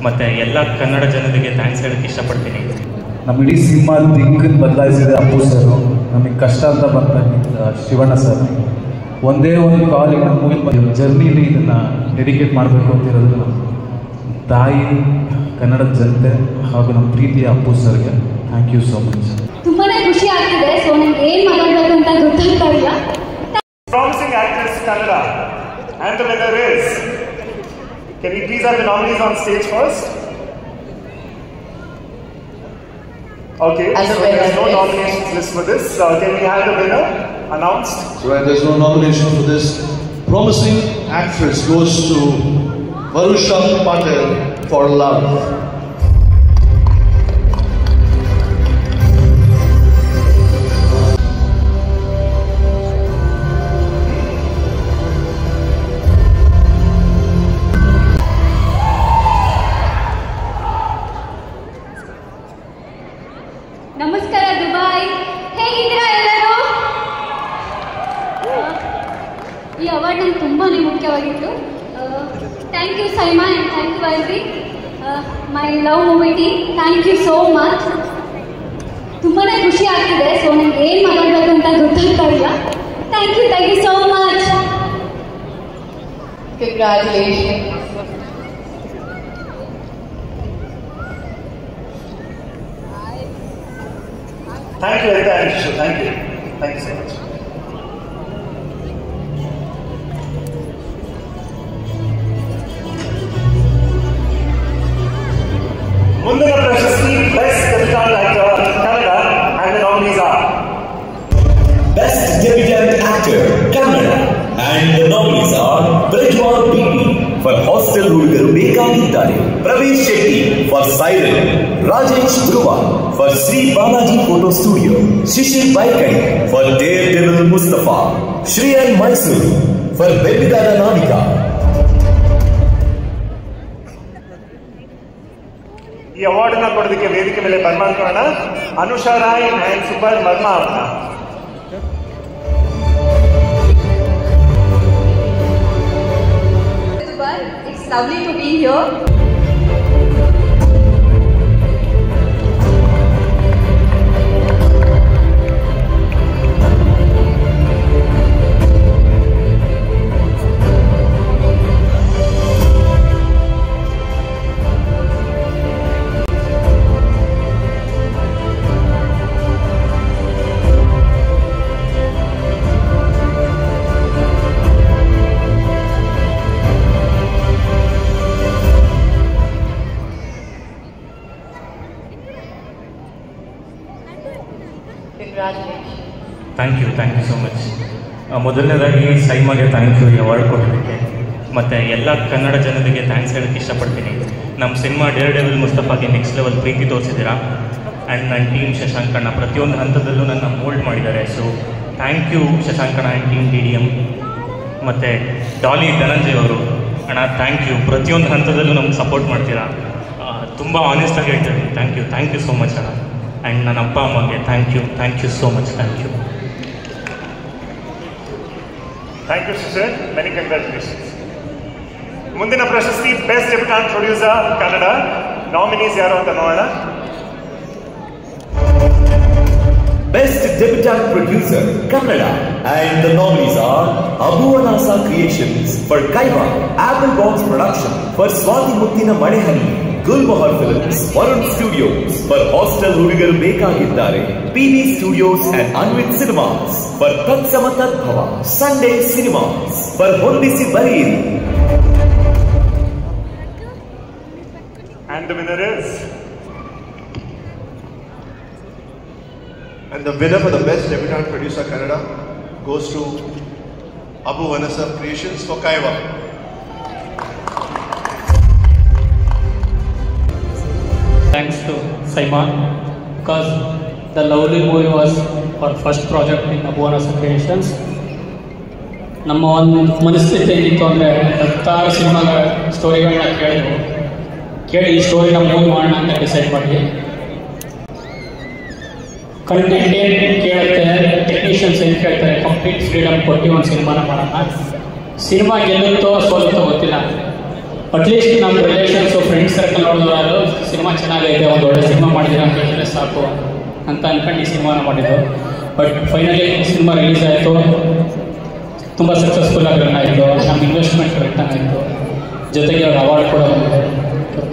ಮತ್ತು ಎಲ್ಲ ಕನ್ನಡ ಜನರಿಗೆ ಥ್ಯಾಂಕ್ಸ್ ಹೇಳೋಕ್ಕೆ ಇಷ್ಟಪಡ್ತೀನಿ. ನಮ್ಮ ಇಡೀ ಸಿನಿಮಾ ದಿಕ್ಕನ್ನು ಬದಲಾಯಿಸಿದೆ ಅಪ್ಪು ಸರು. ನಮಗೆ ಕಷ್ಟ ಅಂತ ಬಂದ ಶಿವಣ್ಣ ಸರ್ ಒಂದೇ ಒಂದು ಕಾಲ್ ನಮ್ಮ ಮೂವಿ ಬಂದಿರೋ ಜರ್ನಿಲಿ ಇದನ್ನು ಡೆಡಿಕೇಟ್ ಮಾಡಬೇಕು ಅಂತಿರೋದು ನಮ್ಮ ತಾಯಿ, ಕನ್ನಡದ ಜನತೆ ಹಾಗೂ ನಮ್ಮ ಪ್ರೀತಿಯ ಅಪ್ಪು ಸರ್ಗೆ ಥ್ಯಾಂಕ್ ಯು ಸೋ ಮಚ್. ತುಂಬಾ ಖುಷಿ ಆಗ್ತಿದೆ. ಸೊ ನನಗೆ ಏನು ಮಾತಾಡಬೇಕು ಅಂತ ಗೊತ್ತಾಗ್ತಾ ಇಲ್ಲ. Promising actress Kannada, and the winner is. Can we please have the nominees on stage first? Okay, so there's no nominations list for this. Can we have the winner announced? Right, there's no nomination for this. Promising actress goes to Varusha Patel for Love. ನಮಸ್ಕಾರ Dubai, ಹೇಗಿದ್ದೀರಾ ಎಲ್ಲರೂ? ಈ award ನಂಗೆ ತುಂಬಾ ಮುಖ್ಯವಾಗಿತ್ತು. Thank you SIIMA and thank you ಐವಿ my love movie team. Thank you so much. ತುಂಬಾ ಖುಷಿ ಆಗ್ತಿದೆ. ಸೊ ನನಗೆ ಏನು ಮಾತಾಡಬೇಕು ಅಂತ ಗೊತ್ತಾಗ್ತಾ ಇಲ್ಲ. Thank you so much. Congratulations. Thank you, Rita and Shishu. Thank you. Thank you so much. ಮುಂದಿನ ಪ್ರಶಸ್ತಿ best debutant actor Kannada and the nominees are Best Debutant Actor Kannada and the nominees are Bridgewar BP for Hostel Hudugaru ಬೇಕಾಗಿದ್ದಾರೆ, Pravesh Shetty for Siren, Rajesh Dhruva for Sri Balaji Photo Studio, Shishir Baikadi for Daredevil Mustafa, Shriyan Mysuru for Bebidada Navika. ಈ award ಅನ್ನು ಕೊಡೋದಕ್ಕೆ ವೇದಿಕೆ ಮೇಲೆ ಬರ್ಮಾಡ್ಕೊಳ್ಳೋಣ Anusha Rai and Supar Varma ಅವರನ್ನ. It's lovely to be here. Thank you so much. ಮೊದಲನೇದಾಗಿ ಸೈಮಾಗೆ thank you ಈ ಅವಾರ್ಡ್ ಕೊಡೋದಕ್ಕೆ, ಮತ್ತು ಎಲ್ಲ ಕನ್ನಡ ಜನರಿಗೆ ಥ್ಯಾಂಕ್ಸ್ ಹೇಳೋಕ್ಕೆ ಇಷ್ಟಪಡ್ತೀನಿ. ನಮ್ಮ ಸಿನಿಮಾ ಡೇರ್ಡೆವಿಲ್ ಮುಸ್ತಫಾಗೆ ನೆಕ್ಸ್ಟ್ ಲೆವೆಲ್ ಪ್ರೀತಿ ತೋರಿಸಿದ್ದೀರಾ. ಆ್ಯಂಡ್ ನನ್ನ ಟೀಮ್ ಶಶಾಂಕಣ್ಣ ಪ್ರತಿಯೊಂದು ಹಂತದಲ್ಲೂ ನನ್ನ ಮೋಲ್ಡ್ ಮಾಡಿದ್ದಾರೆ. ಸೊ ಥ್ಯಾಂಕ್ ಯು ಶಶಾಂಕಣ್ಣ ಆ್ಯಂಡ್ ಟೀಮ್ DDM. ಮತ್ತು ಡಾಲಿ ಧನಂಜಯ್ ಅವರು, ಅಣ್ಣ ಥ್ಯಾಂಕ್ ಯು, ಪ್ರತಿಯೊಂದು ಹಂತದಲ್ಲೂ ನಮ್ಗೆ ಸಪೋರ್ಟ್ ಮಾಡ್ತೀರಾ. ತುಂಬ ಆನೆಸ್ಟಾಗಿ ಹೇಳ್ತೀನಿ. ಥ್ಯಾಂಕ್ ಯು ಸೋ ಮಚ್ ಅಣ್ಣ. ಆ್ಯಂಡ್ ನನ್ನ ಅಪ್ಪ ಅಮ್ಮಗೆ thank you so much. Thank you. Thank you Shishir, many congratulations. ಮುಂದಿನ ಪ್ರಶಸ್ತಿ best debutant producer Kannada. Nominees ಯಾರು ಅಂತ ನೋಡೋಣ. Best Debutant Producer Kannada and the nominees are Abu Anasa Creations for Kaiva, Apple Box Production for Swati Muttina Madehani, Gulmohar Films, Varun Studios for Hostel Hudugaru ಬೇಕಾಗಿದ್ದಾರೆ, PV Studios and Anvit Cinemas for Tatsama Tadbhava, Sunday Cinemas for Hondisi Bariri. And the winner is. And the winner for the Best Debutant Producer Kannada goes to Abu Anasa Creations for Kaiva. Thanks to Simon, because the lovely movie was our first project in Abu Anasa Creations. ನಮ್ಮ ಒಂದು ಮನಸ್ಥಿತಿ ಹೇಗಿತ್ತು ಅಂದರೆ, 10 ಸಿನಿಮಾಗಳ ಸ್ಟೋರಿಗಳನ್ನ ಕೇಳಿ ಈ ಸ್ಟೋರಿನ movie ಮಾಡೋಣ ಅಂತ ಡಿಸೈಡ್ ಮಾಡಿ, ಕಂಟೆಂಟ್ ಏನು ಕೇಳುತ್ತೆ, ಟೆಕ್ನಿಷಿಯನ್ಸ್ ಏನು ಕೇಳ್ತಾರೆ, ಕಂಪ್ಲೀಟ್ ಫ್ರೀಡಮ್ ಕೊಟ್ಟು ಒಂದು ಸಿನಿಮಾನ ಮಾಡೋಣ. ಸಿನಿಮಾ ಗೆಲ್ಲುತ್ತೋ ಸೋಲುತ್ತೋ ಗೊತ್ತಿಲ್ಲ, ಅಟ್ಲೀಸ್ಟ್ ನಮ್ಮ ರಿಲೇಷನ್ಸು ಫ್ರೆಂಡ್ಸ್ ಸರ್ಕಲ್ ನೋಡಿದ್ರು ಸಿನಿಮಾ ಚೆನ್ನಾಗೈತೆ, ಒಂದು ಒಳ್ಳೆ ಸಿನಿಮಾ ಮಾಡಿದ್ದೀರ ಅಂತ ಹೇಳಿದ್ರೆ ಸಾಕು ಅಂತ ಅಂದ್ಕೊಂಡು ಈ ಸಿನಿಮಾನ ಮಾಡಿದ್ದು. ಬಟ್ ಫೈನಲಿ ಸಿನಿಮಾ ರಿಲೀಸ್ ಆಯಿತು, ತುಂಬ ಸಕ್ಸಸ್ಫುಲ್ ಆಗಿ ರನ್ ಆಯಿತು, ನಮ್ಮ ಇನ್ವೆಸ್ಟ್ಮೆಂಟ್ ರಿಟರ್ನ್ ಆಯಿತು, ಜೊತೆಗೆ ಅವ್ರ ಅವಾರ್ಡ್ ಕೂಡ ಬಂದಿದೆ.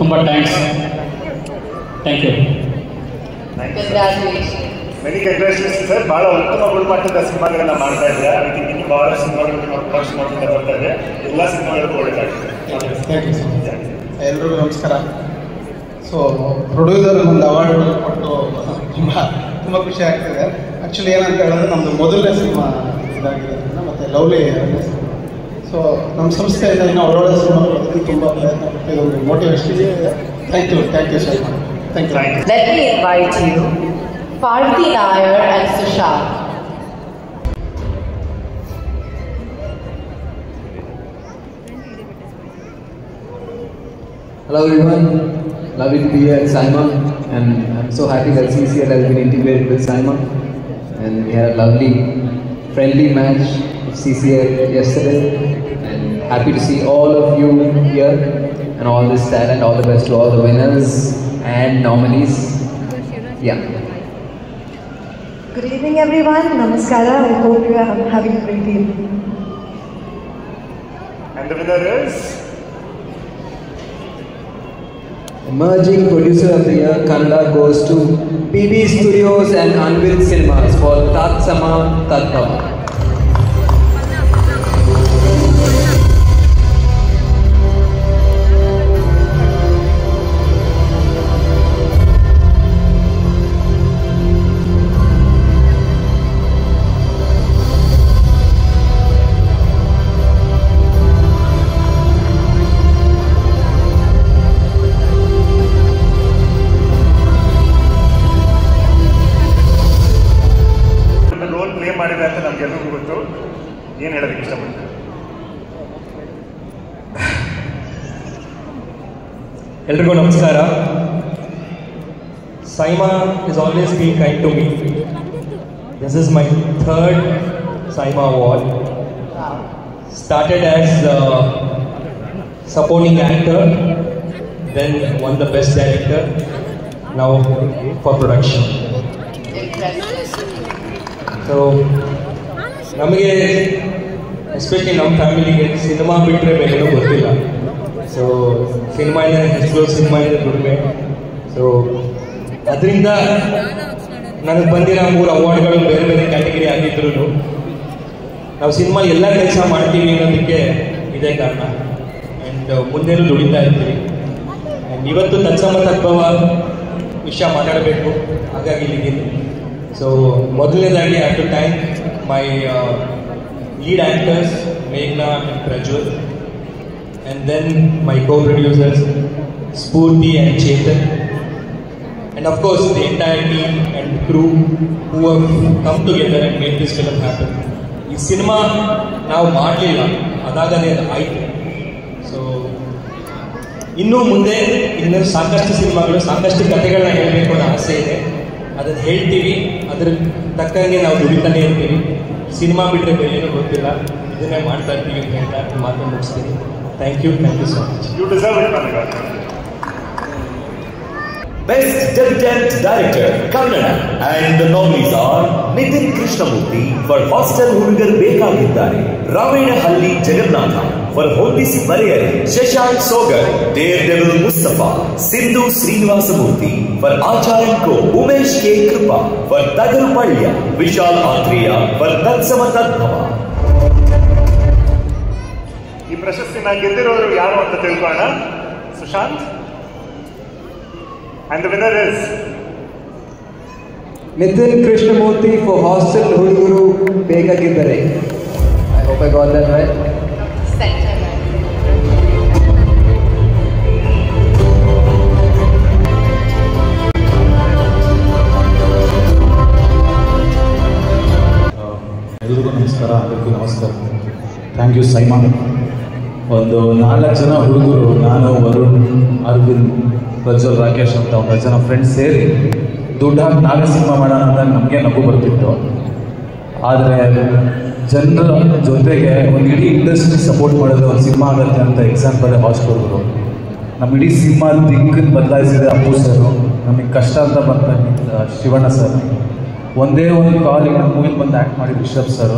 ತುಂಬ thanks, thank you. Congratulations. Many congratulation sir. ಭಾಳ ಉತ್ತಮ ಗುಣಮಟ್ಟದ ಸಿನಿಮಾಗಳನ್ನ ಮಾಡ್ತಾ ಇದ್ದಾರೆ. ಅದಕ್ಕೆ ಇನ್ನು ಭಾಳ ಸಿನಿಮಾಗಳು ಪ್ರೊಡಕ್ಷನ್ ಮಾಡ್ತಾ ಬರ್ತಾ ಇದೆ. ಎಲ್ಲ ಸಿನಿಮಾಗಳಿಗೂ ಒಳ್ಳೆಯದಾಗಿದೆ. Thank you sir. ಎಲ್ರಿಗೂ ನಮಸ್ಕಾರ. ಸೊ ಪ್ರೊಡ್ಯೂಸರ್ ಒಂದು ಅವಾರ್ಡ್ ಕೊಟ್ಟು ತುಂಬ ಖುಷಿ ಆಗ್ತಿದೆ. ಆ್ಯಕ್ಚುಲಿ ಏನಂತ ಹೇಳಿದ್ರೆ ನಮ್ಮದು ಮೊದಲನೇ ಸಿನಿಮಾ ಇದಾಗಿರೋದ್ರಿಂದ ಮತ್ತು ಲವ್ಲಿ. ಸೊ ನಮ್ಮ ಸಂಸ್ಥೆಯಿಂದ ಇನ್ನೂ ಒಳ್ಳೊಳ್ಳೆ ಸಿನಿಮಾ ಕೊಡೋದಕ್ಕೆ ತುಂಬ ಪ್ರಯತ್ನ ಪಡ್ತೀವಿ. ಒಂದು ಮೋಟಿವೇಶನ್ ಇದೆ. Thank you sir. Thank you. Let me invite you, Parthi Nair and Sushant. Hello everyone, lovely to be here at SIMA, and I'm so happy that CCL has been integrated with SIMA, and we had a lovely, friendly match of CCL yesterday, and happy to see all of you here, and all this talent. All the best to all the winners and nominees. Yeah. Good evening everyone, Namaskara. I hope you are having a great evening. And the winner is Emerging Producer of the Year Kannada goes to PB Studios and Anvil Cinemas for Tat Sama Tat Bhava. ಮಾಡಿದೆ ಅಂತ ನಮ್ಗೆಲ್ಲರಿಗೂ ಗೊತ್ತು. ಏನು ಹೇಳೋದಕ್ಕೆ ಇಷ್ಟಪಡ್ತೀನಿ? ಎಲ್ರಿಗೂ ನಮಸ್ಕಾರ. SIMA is always been kind to me. This is my third SIMA award. Started as supporting actor, then won the best director, now for production. So ನಮಗೆ especially ನಮ್ಮ ಫ್ಯಾಮಿಲಿಗೆ ಸಿನಿಮಾ ಬಿಟ್ಟರೆ ಬೇರೆನೂ ಗೊತ್ತಿಲ್ಲ. ಸೊ ಸಿನಿಮಾ ಇದೆ ಹೆಸರು, ಸಿನಿಮಾ ಇದೆ ದುಡಿಮೆ. So ಅದರಿಂದ ನನಗೆ ಬಂದಿರೋ 3 ಅವಾರ್ಡ್ಗಳು ಬೇರೆ ಬೇರೆ ಕ್ಯಾಟಗರಿ ಆಗಿದ್ರು ನಾವು ಸಿನಿಮಾ ಎಲ್ಲ ಕೆಲಸ ಮಾಡ್ತೀವಿ ಅನ್ನೋದಕ್ಕೆ ಇದೇ ಕಾರಣ. ಆ್ಯಂಡ್ ಮುಂದೆನೂ ದುಡಿತಾ ಇರ್ತೀವಿ. ಆ್ಯಂಡ್ ಇವತ್ತು ತತ್ಸಮ ತತ್ಭವ ವಿಷಯ ಮಾತಾಡಬೇಕು, ಹಾಗಾಗಿ ಇಲ್ಲಿದ್ದೀನಿ. ಸೊ ಮೊದಲನೇದಾಗಿ I have to thank my lead actors Meghna and Prajwal, and then my co-producers Spurti and Chetan, and of course the entire team and crew who have come together and made this film happen. ಈ cinema ನಾವು ಮಾಡಲಿಲ್ಲ, ಅದಾಗದೇ ಆಯಿತು. So ಇನ್ನೂ ಮುಂದೆ ಇನ್ನೂ ಸಾಕಷ್ಟು ಸಿನಿಮಾಗಳು, ಸಾಕಷ್ಟು ಕಥೆಗಳನ್ನ ಹೇಳಬೇಕು ಅನ್ನೋ ಆಸೆ ಇದೆ. ಅದನ್ನು ಹೇಳ್ತೀವಿ, ಅದ್ರ ತಕ್ಕಂಗೆ ನಾವು ದುಡಿತಾನೆ ಇರ್ತೀವಿ. ಸಿನಿಮಾ ಬಿಟ್ಟರೆ ಬೇರೆ ಏನೂ ಗೊತ್ತಿಲ್ಲ, ಇದನ್ನೇ ಮಾಡ್ತಾ ಇರ್ತೀವಿ ಅಂತ ಹೇಳ್ತಾ ಮಾತು ಮುಗಿಸ್ತೀನಿ. Thank you so much. You deserve it, Managa. Best Debutant Director Kannada, and the nominees are Nitin Krishnamurthy for Hostel Hudugar Bekagiddare, Ramenahalli Jagannatha for Hondisi Mariyare, Shashank Sogar, Daredevil Mustafa, Sindhu Srinivasamurthy for Acharyan Co, Umesh K. Kripa for Tagalpalya, Vishal Athreya for Tatsama Tatbhava. ಈ ಪ್ರಶಸ್ತಿನ ಗೆದ್ದಿರೋರು ಯಾರು ಅಂತ ತಿಳ್ಕೊಳ್ಳೋಣ. Sushant. And the winner is Nitin Krishnamurthy for Hostel Huduguru Bekagiddare. I hope I got that right. ಎಲ್ರಿಗೂ ನಮಸ್ಕಾರ. ಎಲ್ಲರಿಗೂ ನಮಸ್ಕಾರ. Thank you SIMA. ಒಂದು 4 ಜನ ಹುಡುಗರು, ನಾನು, ವರುಣ್, ಅರವಿಂದ್, ಪ್ರಜ್ವಲ್, ರಾಕೇಶ್ ಅಂತ 1 ಜನ ಫ್ರೆಂಡ್ಸ್ ಸೇರಿ ದುಡ್ಡು ಹಾಕಿ ನಾವೇ ಸಿನಿಮಾ ಮಾಡೋಣ ಅಂತ ನಮಗೆ ನಗು ಬರ್ತಿತ್ತು. ಆದರೆ ಜನರ ಜೊತೆಗೆ ಒಂದು ಇಡೀ ಇಂಡಸ್ಟ್ರಿ ಸಪೋರ್ಟ್ ಮಾಡಿದ್ರೆ ಒಂದು ಸಿನಿಮಾ ಆಗುತ್ತೆ ಅಂತ ಎಕ್ಸಾಂಪಲ್ ಹಾಸ್ಕೊಡ್ರು. ನಮ್ಮ ಇಡೀ ಸಿನಿಮಾ ದಿಕ್ಕನ್ನು ಬದಲಾಯಿಸಿದೆ ಅಪ್ಪು ಸರ್. ನಮಗೆ ಕಷ್ಟ ಅಂತ ಬಂದ ಶಿವಣ್ಣ ಸರ್. ಒಂದೇ ಒಂದು ಕಾಲಿಗೆ ನಮ್ಮ ಮೂವಿಗೆ ಬಂದು ಆ್ಯಕ್ಟ್ ಮಾಡಿದ ರಿಷಬ್ ಸರ್.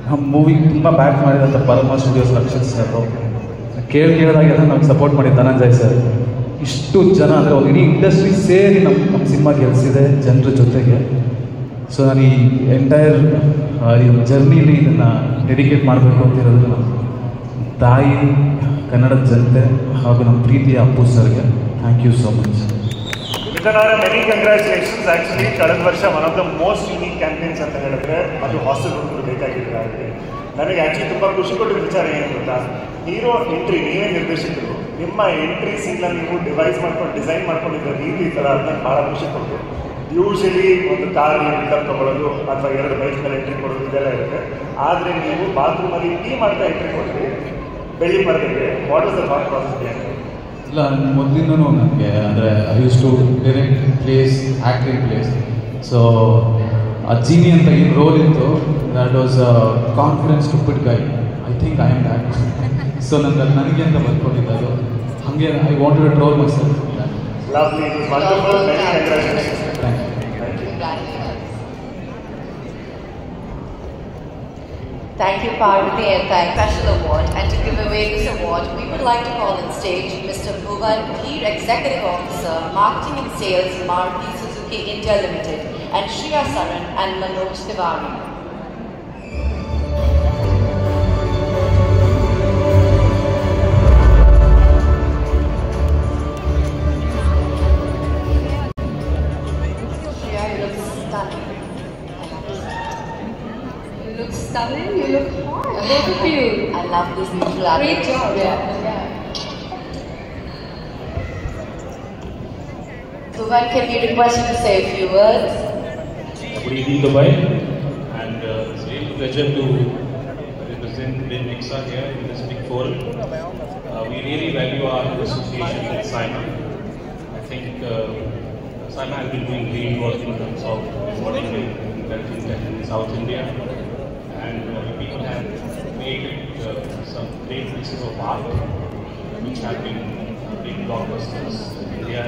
ನಮ್ಮ ಮೂವಿಗೆ ತುಂಬ ಬ್ಯಾಕ್ ಮಾಡಿದಂಥ ಪರಮ ಸ್ಟುಡಿಯೋಸ್ ರಕ್ಷಿತ್ ಸರ್. ಕೇಳಿದಾಗೆಲ್ಲ ನಮ್ಗೆ ಸಪೋರ್ಟ್ ಮಾಡಿದ ಧನಂಜಯ್ ಸರ್. ಇಷ್ಟು ಜನ ಅಂದರೆ ಒಂದು ಇಡೀ ಇಂಡಸ್ಟ್ರಿ ಸೇರಿ ನಮ್ಮ ಸಿನಿಮಾ ಗೆಲ್ಲಿಸಿದೆ ಜನರ ಜೊತೆಗೆ. ಸೊ ನಾನು ಈ ಎಂಟೈರ್ ಈ ಜರ್ನಿಲಿ ಇದನ್ನು ಡೆಡಿಕೇಟ್ ಮಾಡಬೇಕು ಅಂತಿರೋದು ನಮ್ಮ ತಾಯಿ, ಕನ್ನಡದ ಜನತೆ ಹಾಗೂ ನಮ್ಮ ಪ್ರೀತಿಯ ಅಪ್ಪು ಸರ್ಗೆ thank you so much. Many congratulations. Actually ಕಳೆದ ವರ್ಷ one of the most unique campaigns ಅಂತ ಹೇಳಿದ್ರೆ ಅದು ಹಾಸ್ಟೆಲ್ ಹುಡುಗರು ಬೇಕಾಗಿದ್ದಾರೆ. ನನಗೆ ಆ್ಯಕ್ಚುಲಿ ತುಂಬ ಖುಷಿ ಕೊಟ್ಟಿದ್ದ ವಿಚಾರ ಏನು ಗೊತ್ತಾ, ಹೀರೋ ಎಂಟ್ರಿ ನೀವೇ ನಿರ್ದೇಶಕರು, ನಿಮ್ಮ ಎಂಟ್ರಿ ಸೀನ್ನ ನೀವು ಡಿಸೈನ್ ಮಾಡ್ಕೊಂಡಿದ್ದ ರೀತಿ ಥರ ಅದನ್ನ ಭಾಳ ಖುಷಿ ಕೊಡ್ತು. ಯೂಶಲಿ ಒಂದು ಕಾರಲ್ಲಿ ಬಿಲ್ಡಪ್ ತೊಗೊಳ್ಳೋದು ಅಥವಾ 2 ಬೈಕ್ ಮೇಲೆ ಎಂಟ್ರಿ ಕೊಡೋದು ಇದೆಲ್ಲ ಇರುತ್ತೆ. ಆದರೆ ನೀವು ಬಾತ್ರೂಮಲ್ಲಿ ಟೀ ಮಾಡ್ತಾ ಎಂಟ್ರಿ ಕೊಡ್ತೀವಿ ಬೆಳ್ಳಿ ಪರದೆಗೆ. What is the thought process? ಇಲ್ಲ, ಮೊದಲಿಂದನೂ ನನಗೆ ಅಂದರೆ I use to direct plays, acting plays. So ಅಜ್ಜಿನಿ ಅಂತ ಏನು ರೋಲ್ ಇತ್ತು, that was confidence to pit guy. I think I am that. So ನನಗೆ ಅಂತ ಬರ್ಕೊಂಡಿದ್ದು ಹಾಗೆ I wanted to role myself. Lovely, it was wonderful. Many congratulations. Thank you. Thank you, Parvati, and thank Special Award. And to give away this award, we would like to call on stage Mr. Bhuvan Dheer, Executive Officer, Marketing and Sales, Maruti Suzuki India Limited, and Shriya Saran and Manoj Tiwari. Stunning, you look hot. Both of you. I love this neutral attitude. Great job. Yeah. Bhuvan, can we request you to say a few words? Good evening, Dubai, and it's a real pleasure to represent the Nexa here in this big forum. We really value our association with SIMA. I think SIMA has been doing great work in terms of rewarding in South India. And people have created some great pieces of art which have been big blockbusters in India.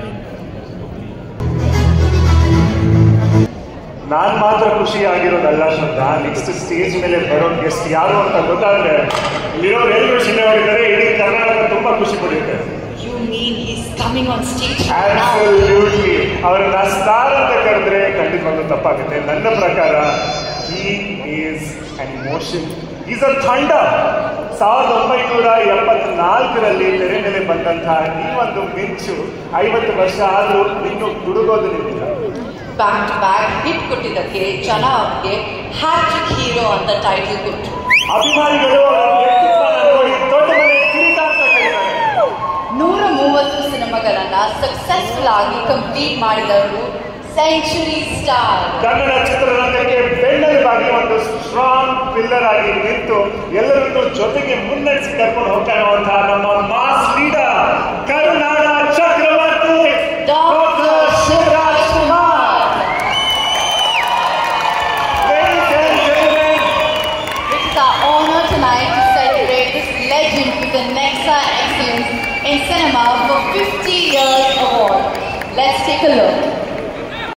ನಾನು ಮಾತ್ರ ಖುಷಿ ಆಗಿರೋದಲ್ಲ ಶ್ರದ್ಧಾ, next stage ಮೇಲೆ ಬರೋ guest ಯಾರು ಅಂತ ಗೊತ್ತಾದ್ರೆ ಇಲ್ಲಿರೋರು ಎಲ್ಲರೂ ಸಿದ್ಧವಾಗಿದ್ದಾರೆ. ಇಡೀ ಕರ್ನಾಟಕ ತುಂಬಾ ಖುಷಿ ಪಡೆಯುತ್ತೆ. You mean he's coming on stage? Absolutely. ಅವರನ್ನ ಸ್ಟಾರ್ ಅಂತ ಕರೆದ್ರೆ ಖಂಡಿತವಾಗ್ಲೂ ತಪ್ಪಾಗುತ್ತೆ. ನನ್ನ ಪ್ರಕಾರ he is an emotion. He's a thunder. 1974ರಲ್ಲಿ ತೆರೆ ಮೇಲೆ ಬಂದಂತಹ ಈ ಒಂದು ಮಿಂಚು 50 ವರ್ಷ ಆದರೂ ಇನ್ನೂ ಗುಡುಗೋದು ನಿಂತಿಲ್ಲ. ಬ್ಯಾಕ್ ಟು ಬ್ಯಾಕ್ ಹಿಟ್ ಕೊಟ್ಟಿದ್ದಕ್ಕೆ ಜನ ಅವರಿಗೆ ಹ್ಯಾಟ್ರಿಕ್ ಹೀರೋ ಅಂತ ಟೈಟಲ್ ಕೊಟ್ಟರು. ಅಭಿಮಾನಿಗಳು ದೊಡ್ಡ ಮನೆ ಕಿರೀಟ ಅಂತ ಕರೀತಾರೆ. 130 ಸಿನಿಮಾಗಳನ್ನ ಸಕ್ಸಸ್ಫುಲ್ ಆಗಿ ಕಂಪ್ಲೀಟ್ ಮಾಡಿದವರು ಸೆಂಚುರಿ ಸ್ಟಾರ್. ಕನ್ನಡ ಚಿತ್ರರಂಗಕ್ಕೆ ಬೆನ್ನೆಲುಬಾಗಿ ಒಂದು ಸ್ಟ್ರಾಂಗ್ ಪಿಲ್ಲರ್ ಆಗಿ ನಿಂತು ಎಲ್ಲರನ್ನೂ ಜೊತೆಗೆ ಮುನ್ನಡೆಸಿ ಕರ್ಕೊಂಡು ಹೋಗ್ತಾ ಇರುವಂತಹ ನಮ್ಮ ಮಾಸ್ ಲೀಡರ್ ಕರುನಾಡ ಚಕ್ರವರ್ತಿ doctor Shivaraj Kumar. Ladies and gentlemen, it is our honor tonight to celebrate this legend with the Nexa Excellence in Cinema for 50 Years Award. Let's take a look.